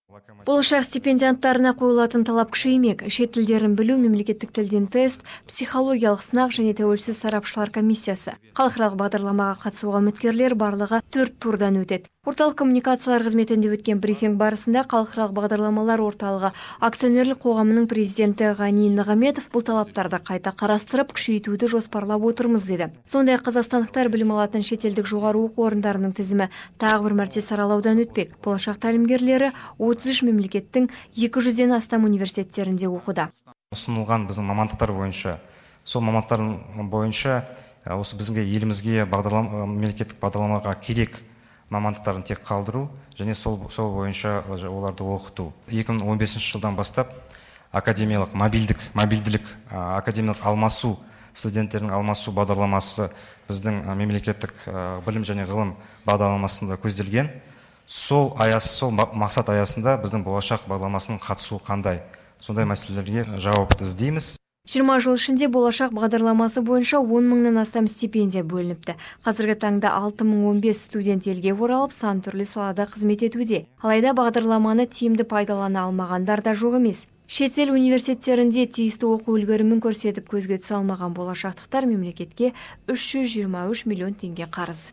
Болашақ стипендианттарына қойылатын талап күшеймек. Шет тілдерін білу, мемлекеттік тілден тест, психологиялық сынақ және тәуелсіз сарапшылар комиссиясы. Халықаралық бағдарламаға қатысуға үміткерлер барлығы 4 турдан өтеді. Орталық коммуникациялар қызметінде өткен брифинг барысында халықаралық бағдарламалар орталығы акционерлік қоғамының президенті Ғани Нығыметов бұл талаптарды қайта қарастырып, күшейтуді жоспарлап отырмыз деді. Сондай қазақстандықтар білім алатын шетелдік жоғары оқу орындарының тізімі тағы бір мәрте саралаудан өтпек. Болашақ тәлімгерлері 33 мемлекеттің 200-ден астам университеттерінде оқуда. Ұсынылған біздің мамандықтар бойынша, сол мамандықтар бойынша осы бізге елімізге мемлекеттік бағдарламаға керек мамандықтарын тек қалдыру және сол бойынша оларды оқыту. 2015 жылдан бастап академиялық мобильділік, академиялық алмасу, студенттердің алмасу бағдарламасы біздің мемлекеттік білім және ғылым бағдарламасында көзделген. Сол мақсат аясында біздің болашақ бағдарламасының қатысуы қандай? Сондай мәселелерге жауап іздейміз. 20 жыл ішінде болашақ бағдарламасы бойынша 10 мыңнан астам стипендия бөлініпті. Қазіргі таңда 6015 студент елге оралып, сан түрлі салада қызмет етуде. Алайда бағдарламаны тиімді пайдалана алмағандар да жоқ емес. Шетел университеттерінде тиісті оқу үлгерімін көрсетіп көзге түсе алмаған болашақтықтар мемлекетке 323 миллион теңге қарыз.